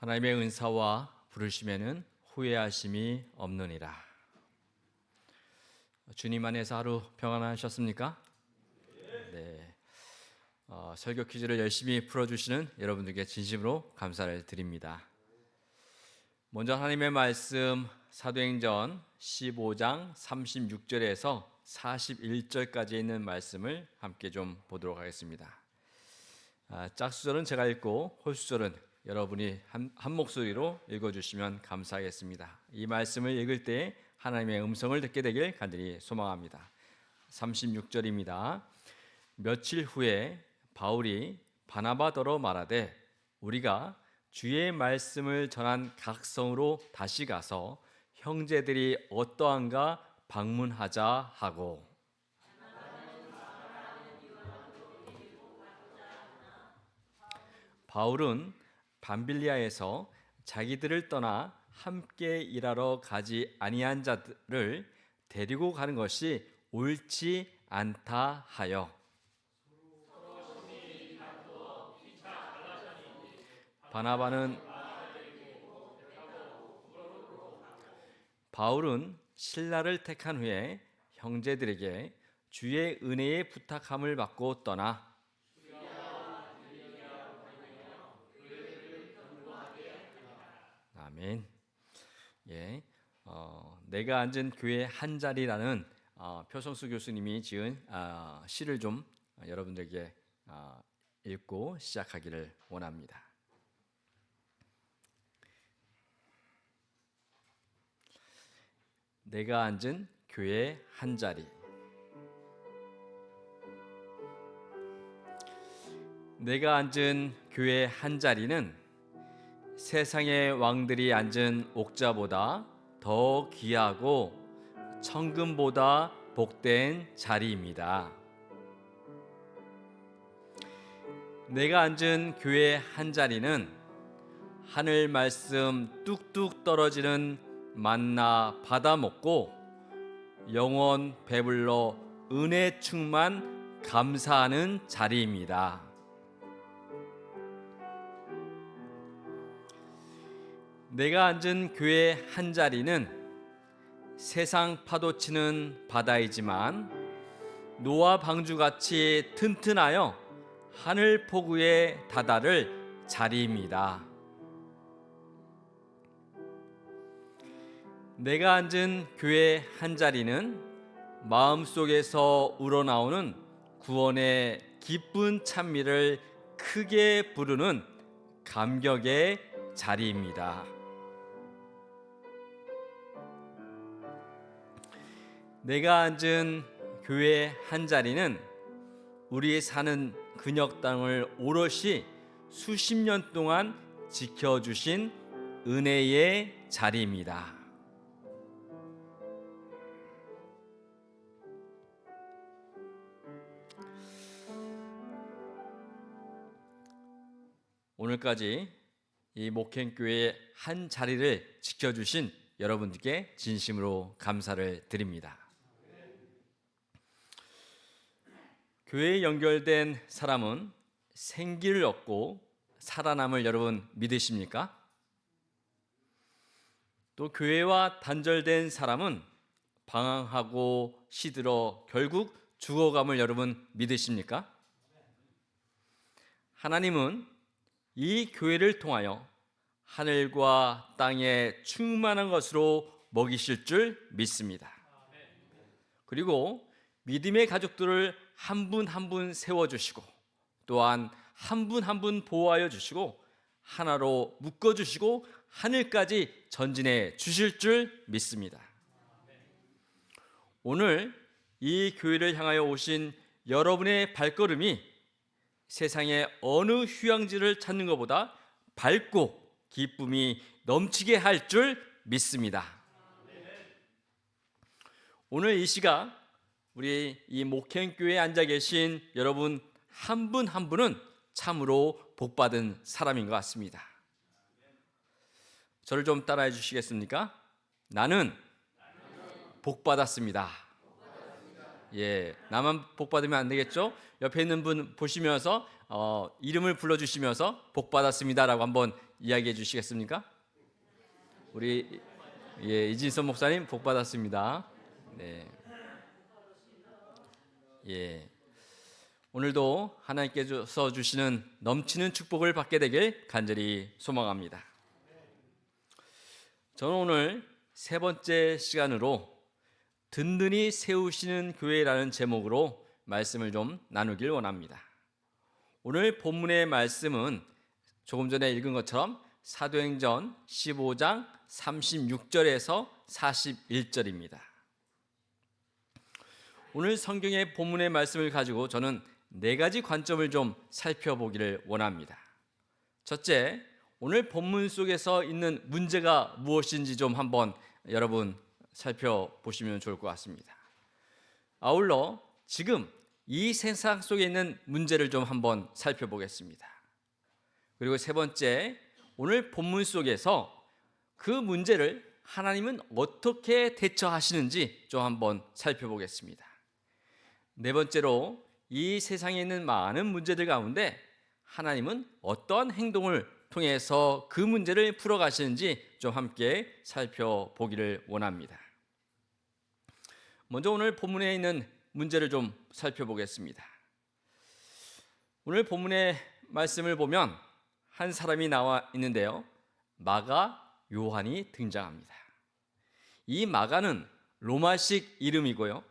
하나님의 은사와 부르심에는 후회하심이 없느니라. 주님 안에서 하루 평안하셨습니까? 네. 설교 퀴즈를 열심히 풀어주시는 여러분들께 진심으로 감사를 드립니다. 먼저 하나님의 말씀 사도행전 15장 36절에서 41절까지 있는 말씀을 함께 좀 보도록 하겠습니다. 짝수절은 제가 읽고 홀수절은 여러분이 한 목소리로 읽어주시면 감사하겠습니다. 이 말씀을 읽을 때 하나님의 음성을 듣게 되길 간절히 소망합니다. 36절입니다. 며칠 후에 바울이 바나바더러 말하되 우리가 주의 말씀을 전한 각 성으로 다시 가서 형제들이 어떠한가 방문하자 하고, 바울은 밤빌리아에서 자기들을 떠나 함께 일하러 가지 아니한 자들을 데리고 가는 것이 옳지 않다 하여 바울은 신라를 택한 후에 형제들에게 주의 은혜의 부탁함을 받고 떠나 아멘. 예, 내가 앉은 교회 한 자리라는 표성수 교수님이 지은 시를 좀 여러분들에게 읽고 시작하기를 원합니다. 내가 앉은 교회 한 자리. 내가 앉은 교회 한 자리는 세상의 왕들이 앉은 옥자보다 더 귀하고 천금보다 복된 자리입니다. 내가 앉은 교회 한 자리는 하늘 말씀 뚝뚝 떨어지는 만나 받아 먹고 영원 배불러 은혜 충만 감사하는 자리입니다. 내가 앉은 교회 한 자리는 세상 파도치는 바다이지만 노아 방주같이 튼튼하여 하늘 폭우에 다다를 자리입니다. 내가 앉은 교회 한 자리는 마음속에서 우러나오는 구원의 기쁜 찬미를 크게 부르는 감격의 자리입니다. 내가 앉은 교회 한 자리는 우리 사는 근역 땅을 오롯이 수십 년 동안 지켜주신 은혜의 자리입니다. 오늘까지 이 목행교회의 한 자리를 지켜주신 여러분들께 진심으로 감사를 드립니다. 교회에 연결된 사람은 생기를 얻고 살아남을 여러분 믿으십니까? 또 교회와 단절된 사람은 방황하고 시들어 결국 죽어감을 여러분 믿으십니까? 하나님은 이 교회를 통하여 하늘과 땅에 충만한 것으로 먹이실 줄 믿습니다. 그리고 믿음의 가족들을 한 분 한 분 세워주시고 또한 한 분 한 분 보호하여 주시고 하나로 묶어주시고 하늘까지 전진해 주실 줄 믿습니다. 오늘 이 교회를 향하여 오신 여러분의 발걸음이 세상의 어느 휴양지를 찾는 것보다 밝고 기쁨이 넘치게 할 줄 믿습니다. 오늘 이 시각 우리 이 목행교회에 앉아 계신 여러분 한 분 한 분은 참으로 복받은 사람인 것 같습니다. 저를 좀 따라해 주시겠습니까? 나는 복받았습니다. 예, 나만 복받으면 안 되겠죠? 옆에 있는 분 보시면서 이름을 불러주시면서 복받았습니다라고 한번 이야기해 주시겠습니까? 우리 이진선 목사님 복 받았습니다. 네. 예. 오늘도 하나님께서 주시는 넘치는 축복을 받게 되길 간절히 소망합니다. 저는 오늘 세 번째 시간으로 든든히 세우시는 교회라는 제목으로 말씀을 좀 나누길 원합니다. 오늘 본문의 말씀은 조금 전에 읽은 것처럼 사도행전 15장 36절에서 41절입니다. 오늘 성경의 본문의 말씀을 가지고 저는 네 가지 관점을 좀 살펴보기를 원합니다. 첫째, 오늘 본문 속에서 있는 문제가 무엇인지 좀 한번 여러분 살펴보시면 좋을 것 같습니다. 아울러 지금 이 세상 속에 있는 문제를 좀 한번 살펴보겠습니다. 그리고 세 번째, 오늘 본문 속에서 그 문제를 하나님은 어떻게 대처하시는지 좀 한번 살펴보겠습니다. 네 번째로 이 세상에 있는 많은 문제들 가운데 하나님은 어떠한 행동을 통해서 그 문제를 풀어가시는지 좀 함께 살펴보기를 원합니다. 먼저 오늘 본문에 있는 문제를 좀 살펴보겠습니다. 오늘 본문의 말씀을 보면 한 사람이 나와 있는데요, 마가 요한이 등장합니다. 이 마가는 로마식 이름이고요,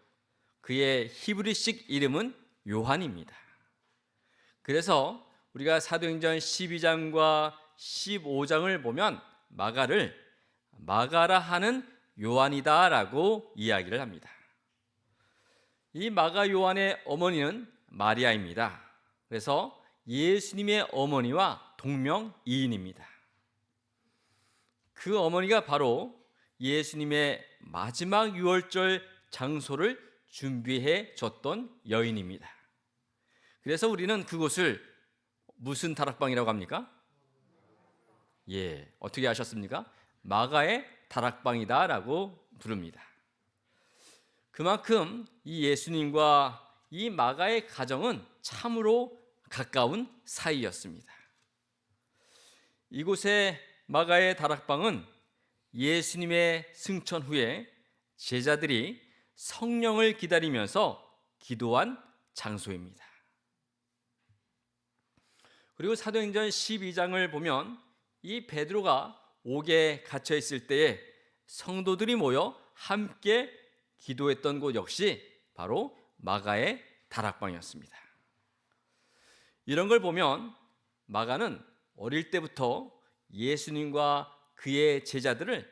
그의 히브리식 이름은 요한입니다. 그래서 우리가 사도행전 12장과 15장을 보면 마가를 마가라 하는 요한이다라고 이야기를 합니다. 이 마가 요한의 어머니는 마리아입니다. 그래서 예수님의 어머니와 동명이인입니다. 그 어머니가 바로 예수님의 마지막 유월절 장소를 준비해 줬던 여인입니다. 그래서 우리는 그곳을 무슨 다락방이라고 합니까? 어떻게 아셨습니까? 마가의 다락방이다라고 부릅니다. 그만큼 이 예수님과 이 마가의 가정은 참으로 가까운 사이였습니다. 이곳의 마가의 다락방은 예수님의 승천 후에 제자들이 성령을 기다리면서 기도한 장소입니다. 그리고 사도행전 12장을 보면 이 베드로가 옥에 갇혀 있을 때에 성도들이 모여 함께 기도했던 곳 역시 바로 마가의 다락방이었습니다. 이런 걸 보면 마가는 어릴 때부터 예수님과 그의 제자들을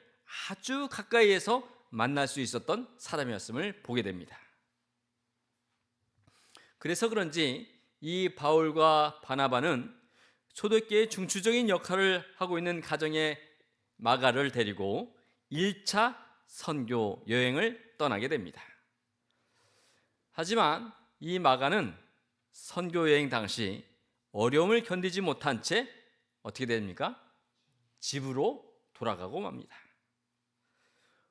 아주 가까이에서 만날 수 있었던 사람이었음을 보게 됩니다. 그래서 그런지 이 바울과 바나바는 초대교회의 중추적인 역할을 하고 있는 가정의 마가를 데리고 1차 선교 여행을 떠나게 됩니다. 하지만 이 마가는 선교 여행 당시 어려움을 견디지 못한 채 어떻게 됩니까? 집으로 돌아가고 맙니다.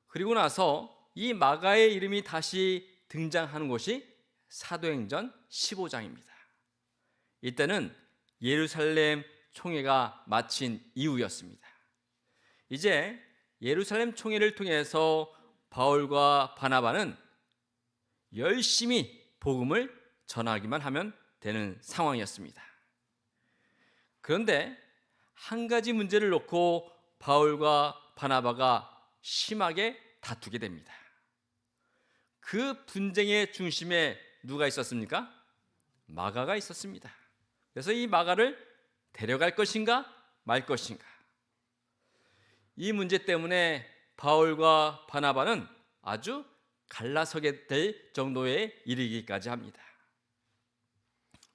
그리고 나서 이 마가의 이름이 다시 등장하는 곳이 사도행전 15장입니다. 이때는 예루살렘 총회가 마친 이후였습니다. 이제 예루살렘 총회를 통해서 바울과 바나바는 열심히 복음을 전하기만 하면 되는 상황이었습니다. 그런데 한 가지 문제를 놓고 바울과 바나바가 심하게 다투게 됩니다. 그 분쟁의 중심에 누가 있었습니까? 마가가 있었습니다. 그래서 이 마가를 데려갈 것인가 말 것인가, 이 문제 때문에 바울과 바나바는 아주 갈라서게 될 정도에 이르기까지 합니다.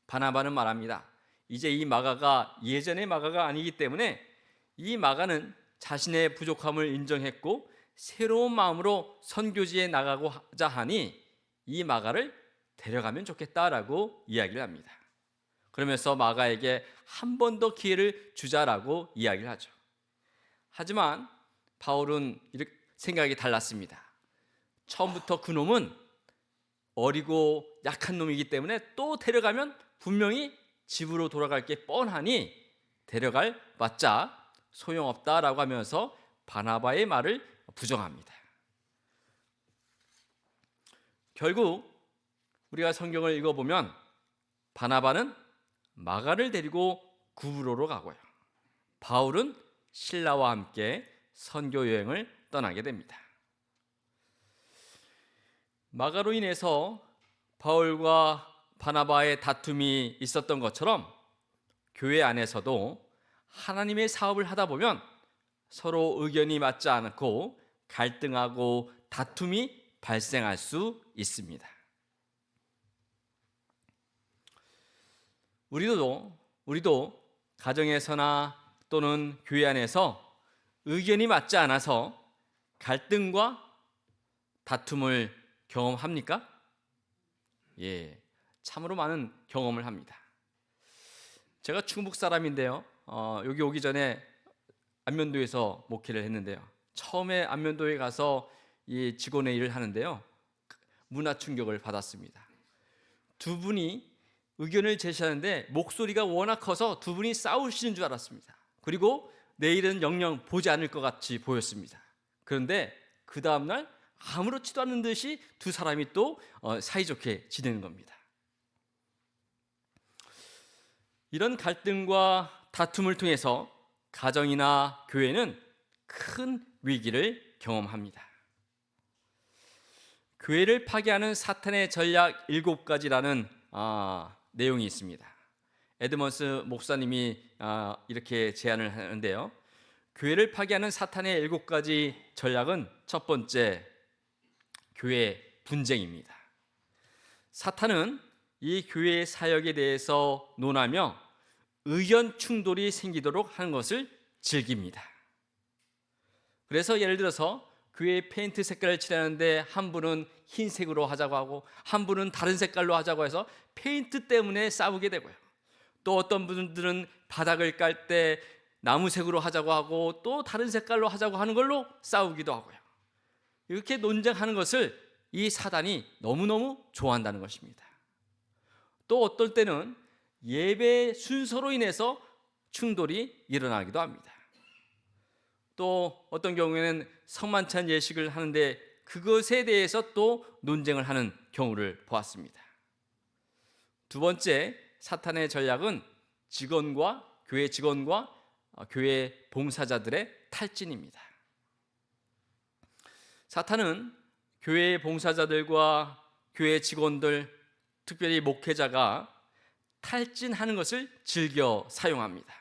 바나바는 말합니다. 이제 이 마가가 예전의 마가가 아니기 때문에 이 마가는 자신의 부족함을 인정했고 새로운 마음으로 선교지에 나가고자 하니 이 마가를 데려가면 좋겠다라고 이야기를 합니다. 그러면서 마가에게 한 번 더 기회를 주자라고 이야기를 하죠. 하지만 바울은 이렇게 생각이 달랐습니다. 처음부터 그 놈은 어리고 약한 놈이기 때문에 또 데려가면 분명히 집으로 돌아갈 게 뻔하니 데려갈 맞자 소용없다라고 하면서 바나바의 말을 부정합니다. 결국 우리가 성경을 읽어보면 바나바는 마가를 데리고 구브로로 가고요, 바울은 실라와 함께 선교 여행을 떠나게 됩니다. 마가로 인해서 바울과 바나바의 다툼이 있었던 것처럼 교회 안에서도 하나님의 사업을 하다 보면 서로 의견이 맞지 않고 갈등하고 다툼이 발생할 수 있습니다. 우리도 가정에서나 또는 교회 안에서 의견이 맞지 않아서 갈등과 다툼을 경험합니까? 예, 참으로 많은 경험을 합니다. 제가 충북 사람인데요, 여기 오기 전에 안면도에서 목회를 했는데요, 처음에 안면도에 가서 이 직원의 일을 하는데요, 문화 충격을 받았습니다. 두 분이 의견을 제시하는데 목소리가 워낙 커서 두 분이 싸우시는 줄 알았습니다. 그리고 내일은 영영 보지 않을 것 같이 보였습니다. 그런데 그 다음날 아무렇지도 않은 듯이 두 사람이 또 사이좋게 지내는 겁니다. 이런 갈등과 다툼을 통해서 가정이나 교회는 큰 위기를 경험합니다. 교회를 파괴하는 사탄의 전략 7가지라는 내용이 있습니다. 에드먼스 목사님이 이렇게 제안을 하는데요, 교회를 파괴하는 사탄의 7가지 전략은 첫 번째, 교회 분쟁입니다. 사탄은 이 교회의 사역에 대해서 논하며 의견 충돌이 생기도록 하는 것을 즐깁니다. 그래서 예를 들어서 교회 페인트 색깔을 칠하는데 한 분은 흰색으로 하자고 하고 한 분은 다른 색깔로 하자고 해서 페인트 때문에 싸우게 되고요, 또 어떤 분들은 바닥을 깔 때 나무색으로 하자고 하고 또 다른 색깔로 하자고 하는 걸로 싸우기도 하고요. 이렇게 논쟁하는 것을 이 사단이 너무너무 좋아한다는 것입니다. 또 어떨 때는 예배 순서로 인해서 충돌이 일어나기도 합니다. 또 어떤 경우에는 성만찬 예식을 하는데 그것에 대해서 또 논쟁을 하는 경우를 보았습니다. 두 번째, 사탄의 전략은 교회 직원과 교회 봉사자들의 탈진입니다. 사탄은 교회 봉사자들과 교회 직원들, 특별히 목회자가 탈진하는 것을 즐겨 사용합니다.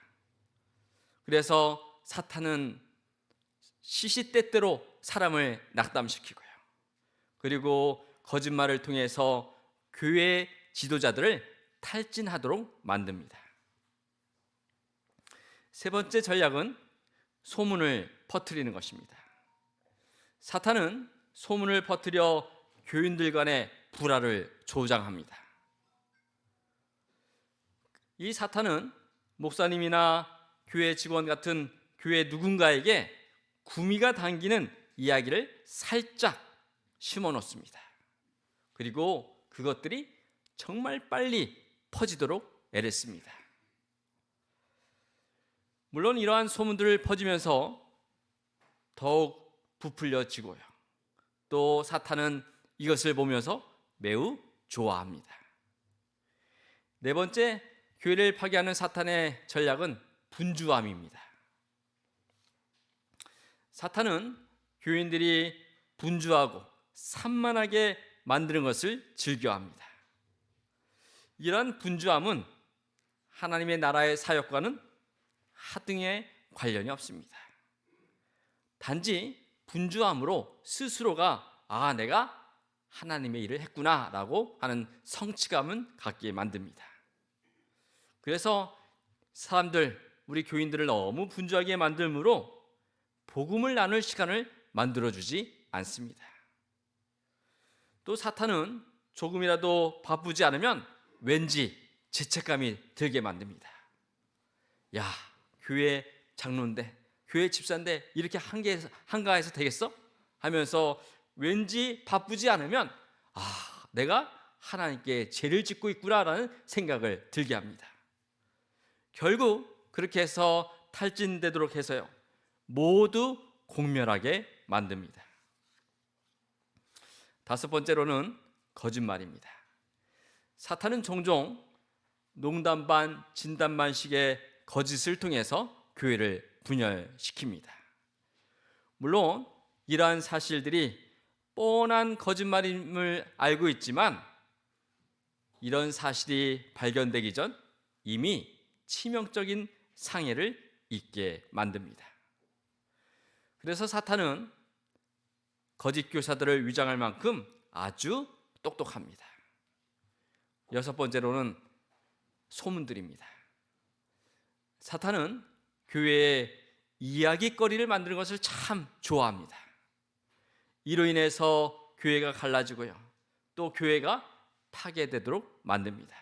그래서 사탄은 시시때때로 사람을 낙담시키고요, 그리고 거짓말을 통해서 교회 지도자들을 탈진하도록 만듭니다. 세 번째 전략은 소문을 퍼뜨리는 것입니다. 사탄은 소문을 퍼뜨려 교인들 간의 불화를 조장합니다. 이 사탄은 목사님이나 교회 직원 같은 교회 누군가에게 구미가 당기는 이야기를 살짝 심어 놓습니다. 그리고 그것들이 정말 빨리 퍼지도록 애를 씁니다. 물론 이러한 소문들을 퍼지면서 더욱 부풀려지고요, 또 사탄은 이것을 보면서 매우 좋아합니다. 네 번째, 교회를 파괴하는 사탄의 전략은 분주함입니다. 사탄은 교인들이 분주하고 산만하게 만드는 것을 즐겨합니다. 이러한 분주함은 하나님의 나라의 사역과는 하등의 관련이 없습니다. 단지 분주함으로 스스로가 내가 하나님의 일을 했구나 라고 하는 성취감은 갖게 만듭니다. 그래서 우리 교인들을 너무 분주하게 만들므로 복음을 나눌 시간을 만들어주지 않습니다. 또 사탄은 조금이라도 바쁘지 않으면 왠지 죄책감이 들게 만듭니다. 야, 교회 장로인데, 교회 집사인데 이렇게 한가해서 되겠어? 하면서 왠지 바쁘지 않으면 내가 하나님께 죄를 짓고 있구나라는 생각을 들게 합니다. 결국 그렇게 해서 탈진되도록 해서요, 모두 공멸하게 만듭니다. 다섯 번째로는 거짓말입니다. 사탄은 종종 농담 반 진담 반식의 거짓을 통해서 교회를 분열시킵니다. 물론 이러한 사실들이 뻔한 거짓말임을 알고 있지만 이런 사실이 발견되기 전 이미 치명적인 상해를 입게 만듭니다. 그래서 사탄은 거짓 교사들을 위장할 만큼 아주 똑똑합니다. 여섯 번째로는 소문들입니다. 사탄은 교회에 이야기거리를 만드는 것을 참 좋아합니다. 이로 인해서 교회가 갈라지고요, 또 교회가 파괴되도록 만듭니다.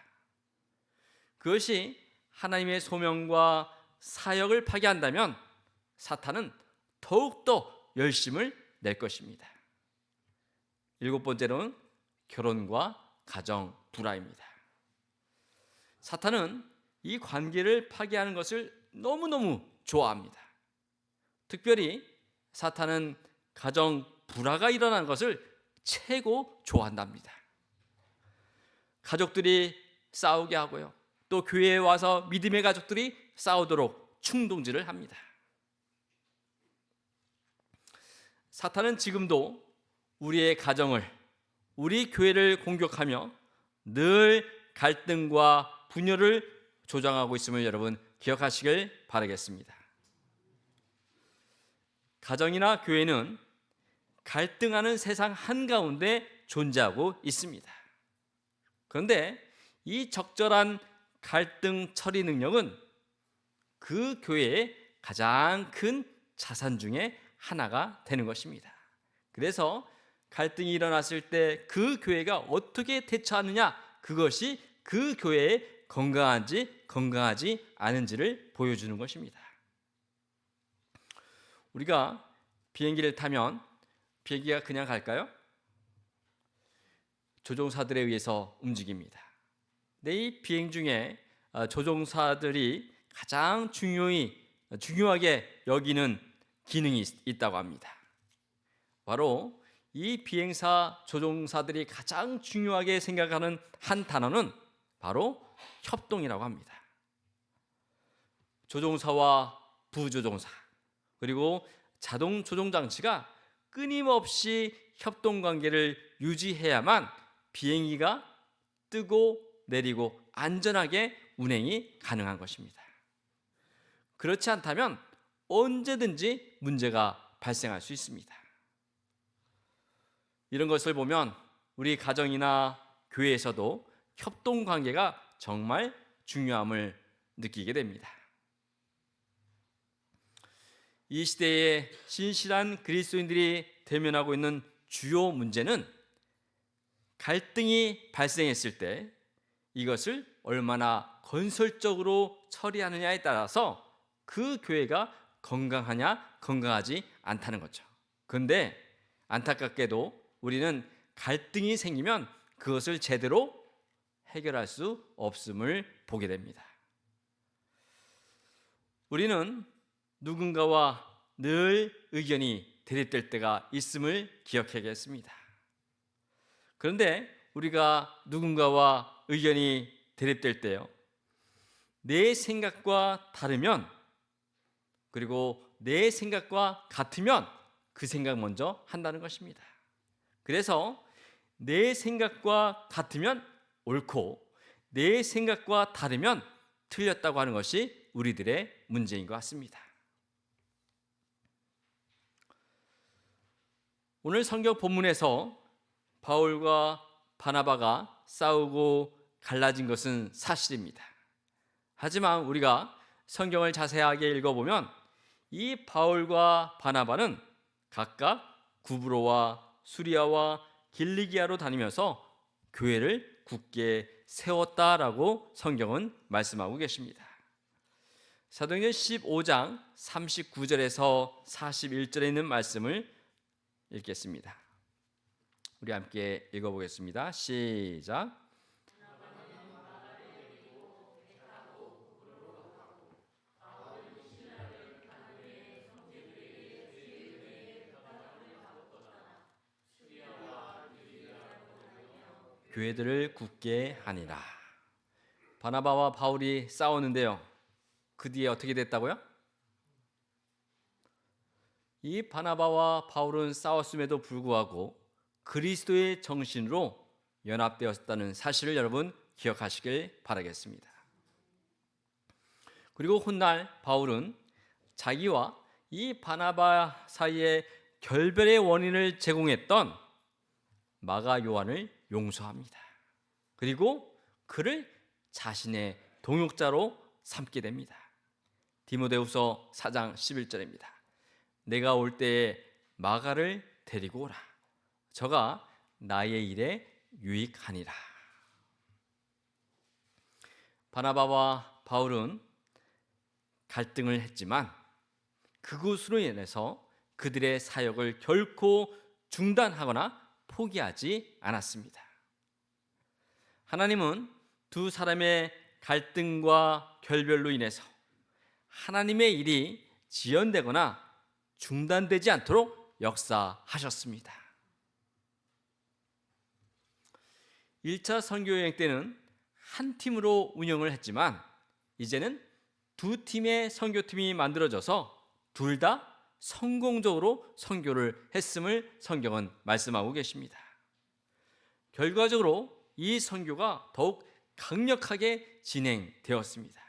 그것이 하나님의 소명과 사역을 파괴한다면 사탄은 더욱더 열심을 낼 것입니다. 일곱 번째로는 결혼과 가정 불화입니다. 사탄은 이 관계를 파괴하는 것을 너무너무 좋아합니다. 특별히 사탄은 가정 불화가 일어나는 것을 최고 좋아한답니다. 가족들이 싸우게 하고요, 또 교회에 와서 믿음의 가족들이 싸우도록 충동질을 합니다. 사탄은 지금도 우리의 가정을, 우리 교회를 공격하며 늘 갈등과 분열을 조장하고 있음을 여러분 기억하시길 바라겠습니다. 가정이나 교회는 갈등하는 세상 한가운데 존재하고 있습니다. 그런데 이 적절한 갈등 처리 능력은 그 교회의 가장 큰 자산 중에 하나가 되는 것입니다. 그래서 갈등이 일어났을 때 그 교회가 어떻게 대처하느냐, 그것이 그 교회의 건강한지 건강하지 않은지를 보여주는 것입니다. 우리가 비행기를 타면 비행기가 그냥 갈까요? 조종사들에 의해서 움직입니다. 근데 이 비행 중에 조종사들이 가장 중요하게 여기는 기능이 있다고 합니다. 바로 이 비행사 조종사들이 가장 중요하게 생각하는 한 단어는 바로 협동이라고 합니다. 조종사와 부조종사, 그리고 자동 조종 장치가 끊임없이 협동 관계를 유지해야만 비행기가 뜨고 내리고 안전하게 운행이 가능한 것입니다. 그렇지 않다면 언제든지 문제가 발생할 수 있습니다. 이런 것을 보면 우리 가정이나 교회에서도 협동 관계가 정말 중요함을 느끼게 됩니다. 이 시대에 신실한 그리스도인들이 대면하고 있는 주요 문제는 갈등이 발생했을 때 이것을 얼마나 건설적으로 처리하느냐에 따라서 그 교회가 건강하냐 건강하지 않다는 거죠. 그런데 안타깝게도 우리는 갈등이 생기면 그것을 제대로 해결할 수 없음을 보게 됩니다. 우리는 누군가와 늘 의견이 대립될 때가 있음을 기억해야겠습니다. 그런데 우리가 누군가와 의견이 대립될 때요, 내 생각과 다르면, 그리고 내 생각과 같으면 그 생각 먼저 한다는 것입니다. 그래서 내 생각과 같으면 옳고 내 생각과 다르면 틀렸다고 하는 것이 우리들의 문제인 것 같습니다. 오늘 성경 본문에서 바울과 바나바가 싸우고 갈라진 것은 사실입니다. 하지만 우리가 성경을 자세하게 읽어보면 이 바울과 바나바는 각각 구브로와 수리아와 길리기아로 다니면서 교회를 굳게 세웠다라고 성경은 말씀하고 계십니다. 사도행전 15장 39절에서 41절에 있는 말씀을 읽겠습니다. 우리 함께 읽어보겠습니다. 시작. 교회들을 굳게 하니라. 바나바와 바울이 싸웠는데요. 그 뒤에 어떻게 됐다고요? 이 바나바와 바울은 싸웠음에도 불구하고 그리스도의 정신으로 연합되었다는 사실을 여러분 기억하시길 바라겠습니다. 그리고 훗날 바울은 자기와 이 바나바 사이에 결별의 원인을 제공했던 마가 요한을 용서합니다. 그리고 그를 자신의 동역자로 삼게 됩니다. 디모데후서 4장 11절입니다. 내가 올 때에 마가를 데리고 오라. 저가 나의 일에 유익하니라. 바나바와 바울은 갈등을 했지만 그것으로 인해서 그들의 사역을 결코 중단하거나 포기하지 않았습니다. 하나님은 두 사람의 갈등과 결별로 인해서 하나님의 일이 지연되거나 중단되지 않도록 역사하셨습니다. 1차 선교여행 때는 한 팀으로 운영을 했지만 이제는 두 팀의 선교팀이 만들어져서 둘 다 성공적으로 선교를 했음을 성경은 말씀하고 계십니다. 결과적으로 이 선교가 더욱 강력하게 진행되었습니다.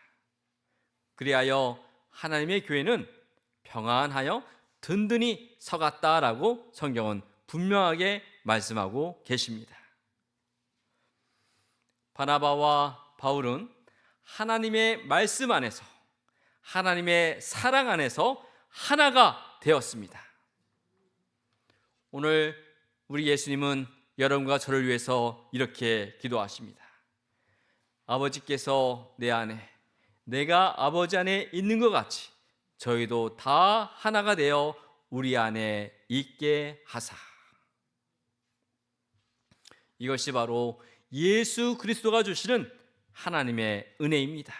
그리하여 하나님의 교회는 평안하여 든든히 서갔다라고 성경은 분명하게 말씀하고 계십니다. 바나바와 바울은 하나님의 말씀 안에서 하나님의 사랑 안에서 하나가 되었습니다. 오늘 우리 예수님은 여러분과 저를 위해서 이렇게 기도하십니다. 아버지께서 내 안에 내가 아버지 안에 있는 것 같이 저희도 다 하나가 되어 우리 안에 있게 하사. 이것이 바로 예수 그리스도가 주시는 하나님의 은혜입니다.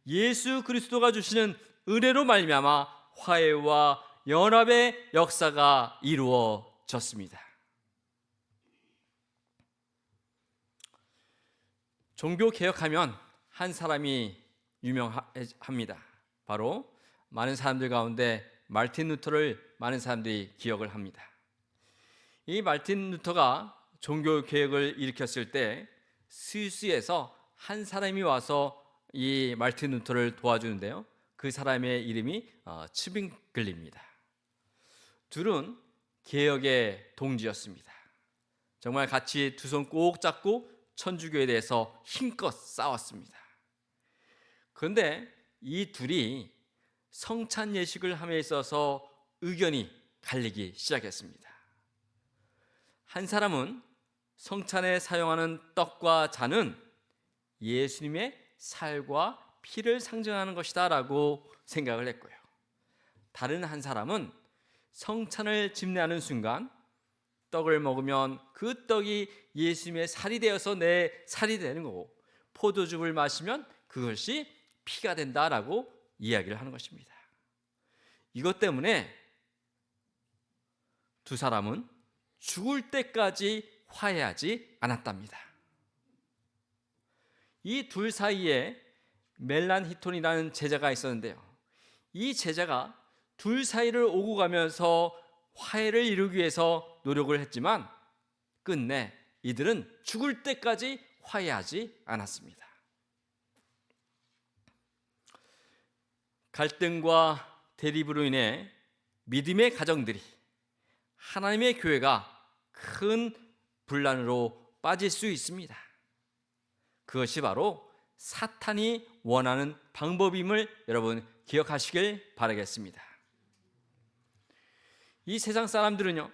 예수 그리스도가 주시는 은혜로 말미암아 화해와 연합의 역사가 이루어졌습니다. 종교 개혁하면 한 사람이 유명합니다. 바로 많은 사람들 가운데 마르틴 루터를 많은 사람들이 기억을 합니다. 이 마르틴 루터가 종교 개혁을 일으켰을 때 스위스에서 한 사람이 와서 이 마르틴 루터를 도와주는데요. 그 사람의 이름이 츠빙글리입니다. 둘은 개혁의 동지였습니다. 정말 같이 두 손 꼭 잡고 천주교에 대해서 힘껏 싸웠습니다. 그런데 이 둘이 성찬 예식을 함에 있어서 의견이 갈리기 시작했습니다. 한 사람은 성찬에 사용하는 떡과 잔은 예수님의 살과 피를 상징하는 것이다 라고 생각을 했고요. 다른 한 사람은 성찬을 집례하는 순간 떡을 먹으면 그 떡이 예수님의 살이 되어서 내 살이 되는 거고 포도즙을 마시면 그것이 피가 된다라고 이야기를 하는 것입니다. 이것 때문에 두 사람은 죽을 때까지 화해하지 않았답니다. 이 둘 사이에 멜란히톤이라는 제자가 있었는데요. 이 제자가 둘 사이를 오고 가면서 화해를 이루기 위해서 노력을 했지만 끝내 이들은 죽을 때까지 화해하지 않았습니다. 갈등과 대립으로 인해 믿음의 가정들이 하나님의 교회가 큰 분란으로 빠질 수 있습니다. 그것이 바로 사탄이 원하는 방법임을 여러분 기억하시길 바라겠습니다. 이 세상 사람들은요,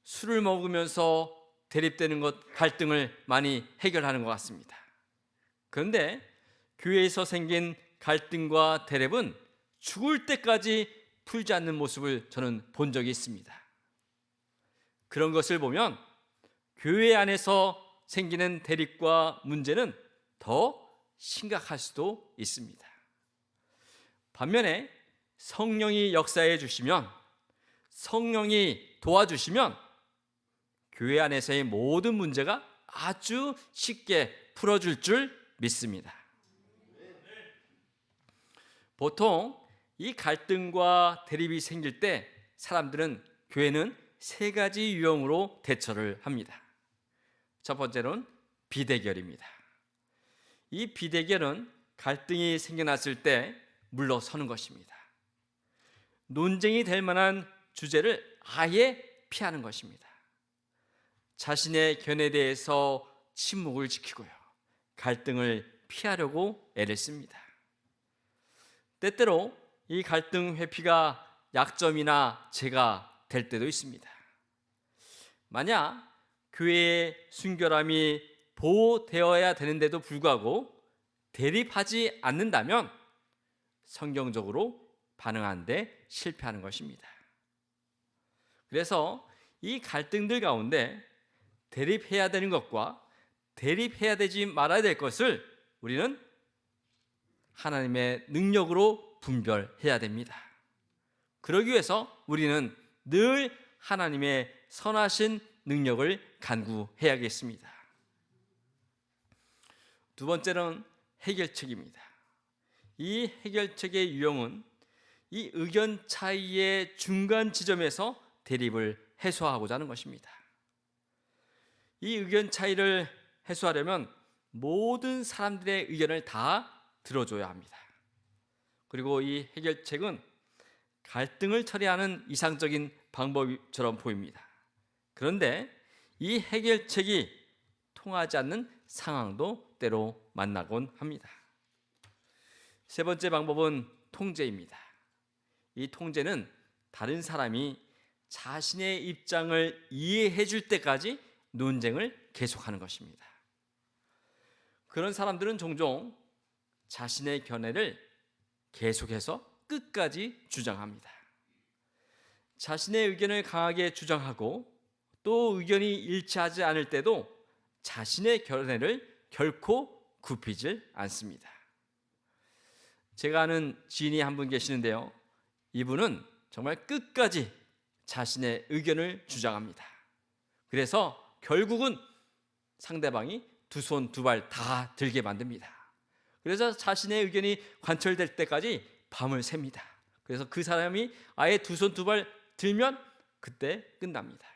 술을 먹으면서 대립되는 것, 갈등을 많이 해결하는 것 같습니다. 그런데 교회에서 생긴 갈등과 대립은 죽을 때까지 풀지 않는 모습을 저는 본 적이 있습니다. 그런 것을 보면 교회 안에서 생기는 대립과 문제는 더 심각할 수도 있습니다. 반면에 성령이 역사해 주시면, 성령이 도와주시면 교회 안에서의 모든 문제가 아주 쉽게 풀어줄 줄 믿습니다. 보통 이 갈등과 대립이 생길 때 사람들은 교회는 세 가지 유형으로 대처를 합니다. 첫 번째는 비대결입니다. 이 비대결은 갈등이 생겨났을 때 물러서는 것입니다. 논쟁이 될 만한 주제를 아예 피하는 것입니다. 자신의 견해에 대해서 침묵을 지키고요, 갈등을 피하려고 애를 씁니다. 때때로 이 갈등 회피가 약점이나 죄가 될 때도 있습니다. 만약 교회의 순결함이 보호되어야 되는데도 불구하고 대립하지 않는다면 성경적으로 반응하는데 실패하는 것입니다. 그래서 이 갈등들 가운데 대립해야 되는 것과 대립해야 되지 말아야 될 것을 우리는 하나님의 능력으로 분별해야 됩니다. 그러기 위해서 우리는 늘 하나님의 선하신 능력을 간구해야겠습니다. 두 번째는 해결책입니다. 이 해결책의 유형은 이 의견 차이의 중간 지점에서 대립을 해소하고자 하는 것입니다. 이 의견 차이를 해소하려면 모든 사람들의 의견을 다 들어줘야 합니다. 그리고 이 해결책은 갈등을 처리하는 이상적인 방법처럼 보입니다. 그런데 이 해결책이 통하지 않는 상황도 때로 만나곤 합니다. 세 번째 방법은 통제입니다. 이 통제는 다른 사람이 자신의 입장을 이해해 줄 때까지 논쟁을 계속하는 것입니다. 그런 사람들은 종종 자신의 견해를 계속해서 끝까지 주장합니다. 자신의 의견을 강하게 주장하고 또 의견이 일치하지 않을 때도 자신의 견해를 결코 굽히질 않습니다. 제가 아는 지인이 한 분 계시는데요, 이분은 정말 끝까지 자신의 의견을 주장합니다. 그래서 결국은 상대방이 두 손 두 발 다 들게 만듭니다. 그래서 자신의 의견이 관철될 때까지 밤을 샙니다. 그래서 그 사람이 아예 두 손 두 발 들면 그때 끝납니다.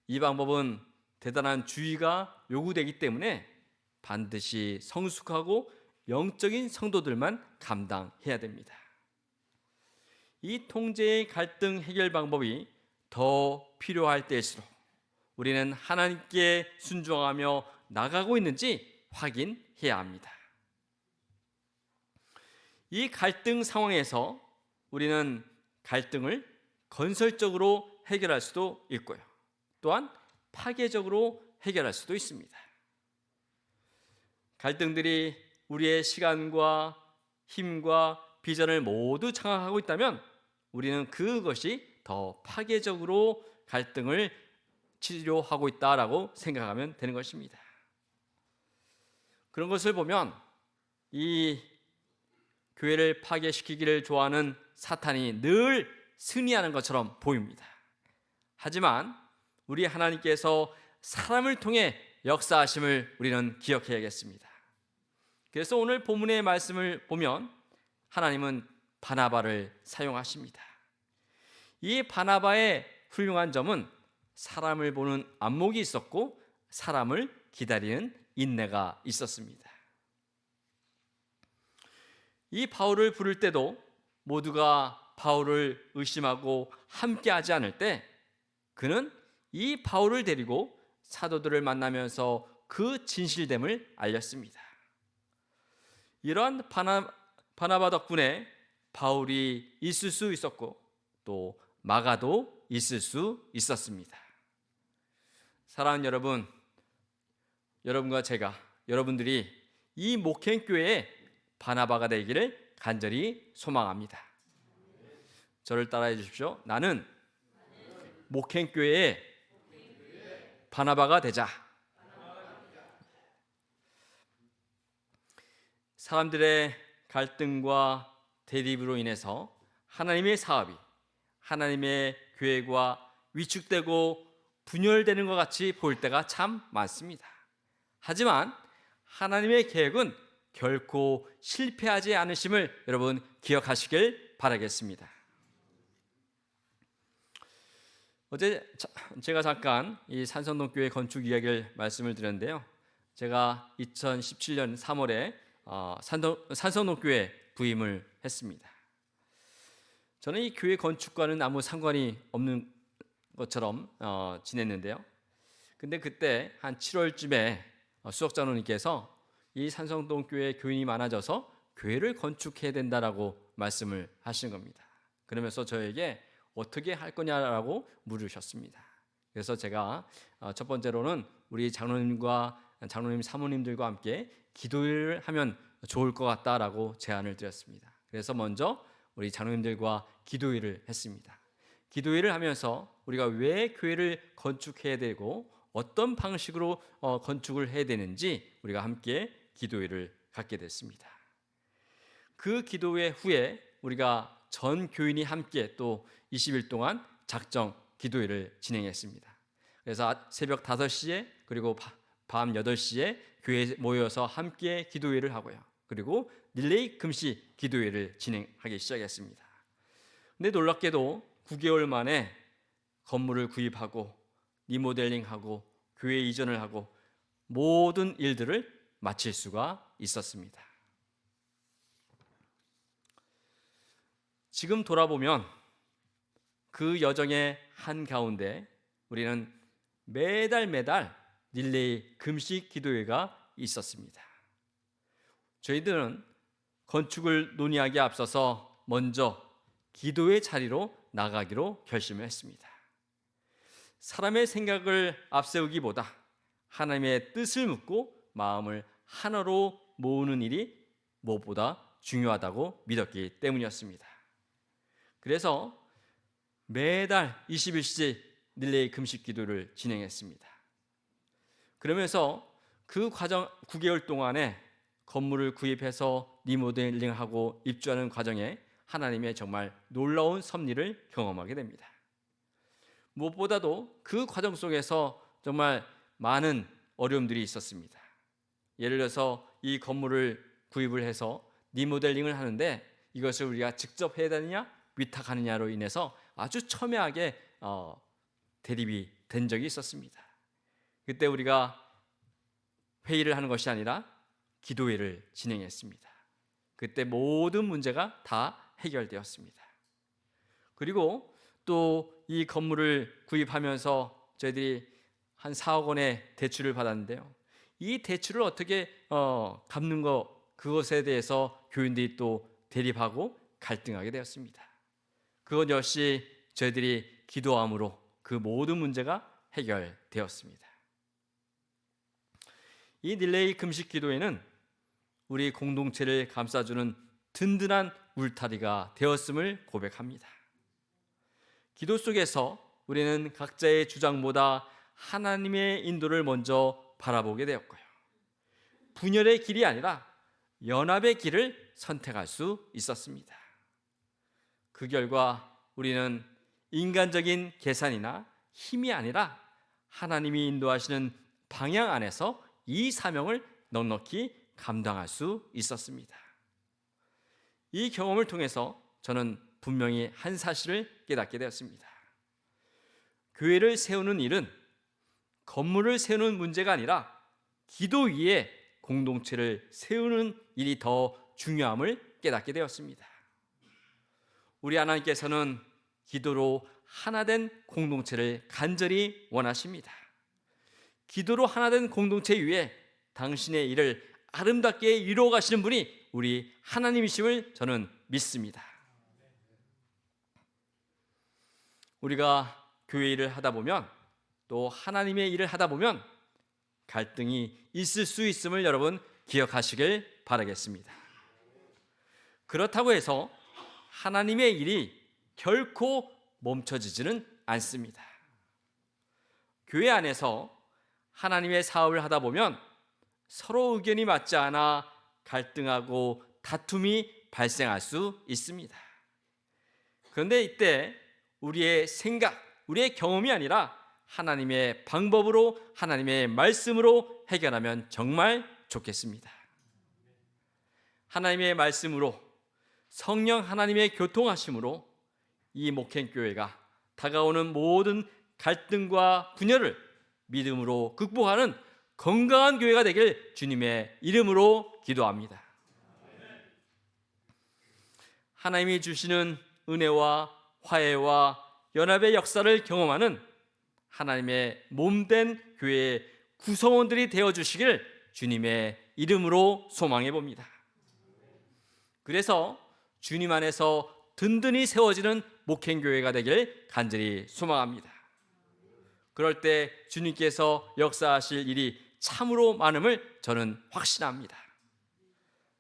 이 방법은 대단한 주의가 요구되기 때문에 반드시 성숙하고 영적인 성도들만 감당해야 됩니다. 이 통제의 갈등 해결 방법이 더 필요할 때일수록 우리는 하나님께 순종하며 나가고 있는지 확인해야 합니다. 이 갈등 상황에서 우리는 갈등을 건설적으로 해결할 수도 있고요, 또한 파괴적으로 해결할 수도 있습니다. 갈등들이 우리의 시간과 힘과 비전을 모두 장악하고 있다면 우리는 그것이 더 파괴적으로 갈등을 치료하고 있다라고 생각하면 되는 것입니다. 그런 것을 보면 이 교회를 파괴시키기를 좋아하는 사탄이 늘 승리하는 것처럼 보입니다. 하지만 우리 하나님께서 사람을 통해 역사하심을 우리는 기억해야겠습니다. 그래서 오늘 본문의 말씀을 보면 하나님은 바나바를 사용하십니다. 이 바나바의 훌륭한 점은 사람을 보는 안목이 있었고 사람을 기다리는 인내가 있었습니다. 이 바울을 부를 때도 모두가 바울을 의심하고 함께하지 않을 때 그는 이 바울을 데리고 사도들을 만나면서 그 진실됨을 알렸습니다. 이러한 바나바 덕분에 바울이 있을 수 있었고 또 마가도 있을 수 있었습니다. 사랑하는 여러분, 여러분과 제가, 여러분들이 이 목행교회의 바나바가 되기를 간절히 소망합니다. 저를 따라해 주십시오. 나는 목행교회의 바나바가 되자. 사람들의 갈등과 대립으로 인해서 하나님의 사업이 하나님의 교회가 위축되고 분열되는 것 같이 보일 때가 참 많습니다. 하지만 하나님의 계획은 결코 실패하지 않으심을 여러분 기억하시길 바라겠습니다. 어제 제가 잠깐 이 산성동교회 건축 이야기를 말씀을 드렸는데요. 제가 2017년 3월에 산성동교회 부임을 했습니다. 저는 이 교회 건축과는 아무 상관이 없는 것처럼 지냈는데요. 근데 그때 한 7월쯤에 수석장로님께서 이 산성동교회 교인이 많아져서 교회를 건축해야 된다라고 말씀을 하신 겁니다. 그러면서 저에게 어떻게 할 거냐라고 물으셨습니다. 그래서 제가 첫 번째로는 우리 장로님과 장로님 사모님들과 함께 기도를 하면 좋을 것 같다라고 제안을 드렸습니다. 그래서 먼저 우리 장로님들과 기도회를 했습니다. 기도회를 하면서 우리가 왜 교회를 건축해야 되고 어떤 방식으로 건축을 해야 되는지 우리가 함께 기도회를 갖게 됐습니다. 그 기도회 후에 우리가 전 교인이 함께 또 20일 동안 작정 기도회를 진행했습니다. 그래서 새벽 5시에 그리고 밤 8시에 교회에 모여서 함께 기도회를 하고요. 그리고 릴레이 금식 기도회를 진행하기 시작했습니다. 근데 놀랍게도 9개월 만에 건물을 구입하고 리모델링하고 교회 이전을 하고 모든 일들을 마칠 수가 있었습니다. 지금 돌아보면 그 여정의 한가운데 우리는 매달 릴레이 금식 기도회가 있었습니다. 저희들은 건축을 논의하기에 앞서서 먼저 기도의 자리로 나가기로 결심을 했습니다. 사람의 생각을 앞세우기보다 하나님의 뜻을 묻고 마음을 하나로 모으는 일이 무엇보다 중요하다고 믿었기 때문이었습니다. 그래서 매달 21시 릴레이 금식 기도를 진행했습니다. 그러면서 그 과정 9개월 동안에 건물을 구입해서 리모델링하고 입주하는 과정에 하나님의 정말 놀라운 섭리를 경험하게 됩니다. 무엇보다도 그 과정 속에서 정말 많은 어려움들이 있었습니다. 예를 들어서 이 건물을 구입을 해서 리모델링을 하는데 이것을 우리가 직접 해야 되느냐 위탁하느냐로 인해서 아주 첨예하게 대립이 된 적이 있었습니다. 그때 우리가 회의를 하는 것이 아니라 기도회를 진행했습니다. 그때 모든 문제가 다 해결되었습니다. 그리고 또 이 건물을 구입하면서 저희들이 한 4억 원의 대출을 받았는데요. 이 대출을 어떻게 갚는 그것에 대해서 교인들이 또 대립하고 갈등하게 되었습니다. 그것 역시 저희들이 기도함으로 그 모든 문제가 해결되었습니다. 이 릴레이 금식 기도회는 우리 공동체를 감싸주는 든든한 울타리가 되었음을 고백합니다. 기도 속에서 우리는 각자의 주장보다 하나님의 인도를 먼저 바라보게 되었고요. 분열의 길이 아니라 연합의 길을 선택할 수 있었습니다. 그 결과 우리는 인간적인 계산이나 힘이 아니라 하나님이 인도하시는 방향 안에서 이 사명을 넉넉히 감당할 수 있었습니다. 이 경험을 통해서 저는 분명히 한 사실을 깨닫게 되었습니다. 교회를 세우는 일은 건물을 세우는 문제가 아니라 기도 위에 공동체를 세우는 일이 더 중요함을 깨닫게 되었습니다. 우리 하나님께서는 기도로 하나된 공동체를 간절히 원하십니다. 기도로 하나된 공동체 위에 당신의 일을 아름답게 이루어 가시는 분이 우리 하나님이심을 저는 믿습니다. 우리가 교회 일을 하다 보면 또 하나님의 일을 하다 보면 갈등이 있을 수 있음을 여러분 기억하시길 바라겠습니다. 그렇다고 해서 하나님의 일이 결코 멈춰지지는 않습니다. 교회 안에서 하나님의 사업을 하다 보면 서로 의견이 맞지 않아 갈등하고 다툼이 발생할 수 있습니다. 그런데 이때 우리의 생각, 우리의 경험이 아니라 하나님의 방법으로, 하나님의 말씀으로 해결하면 정말 좋겠습니다. 하나님의 말씀으로, 성령 하나님의 교통하심으로 이 목행교회가 다가오는 모든 갈등과 분열을 믿음으로 극복하는 건강한 교회가 되길 주님의 이름으로 기도합니다. 하나님이 주시는 은혜와 화해와 연합의 역사를 경험하는 하나님의 몸된 교회의 구성원들이 되어주시길 주님의 이름으로 소망해 봅니다. 그래서 주님 안에서 든든히 세워지는 목행교회가 되길 간절히 소망합니다. 그럴 때 주님께서 역사하실 일이 참으로 많음을 저는 확신합니다.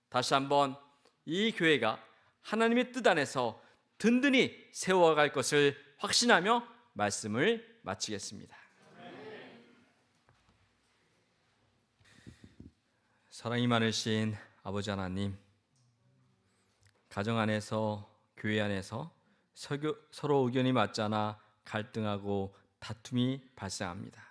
다시 한번 이 교회가 하나님의 뜻 안에서 든든히 세워갈 것을 확신하며 말씀을 마치겠습니다. 사랑이 많으신 아버지 하나님, 가정 안에서, 교회 안에서 서로 의견이 맞지 않아 갈등하고 다툼이 발생합니다.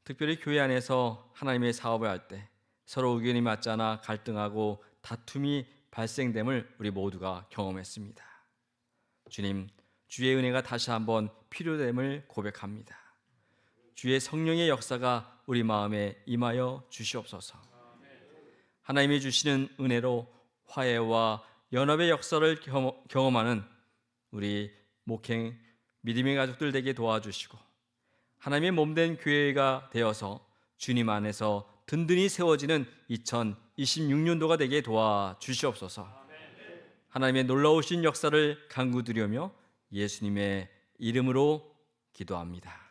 특별히 교회 안에서 하나님의 사업을 할 때 서로 의견이 맞지 않아 갈등하고 다툼이 발생됨을 우리 모두가 경험했습니다. 주님, 주의 은혜가 다시 한번 필요됨을 고백합니다. 주의 성령의 역사가 우리 마음에 임하여 주시옵소서. 하나님이 주시는 은혜로 화해와 연합의 역사를 경험하는 우리 목행 믿음의 가족들 되게 도와주시고 하나님의 몸된 교회가 되어서 주님 안에서 든든히 세워지는 2026년도가 되게 도와주시옵소서. 하나님의 놀라우신 역사를 간구드리며 예수님의 이름으로 기도합니다.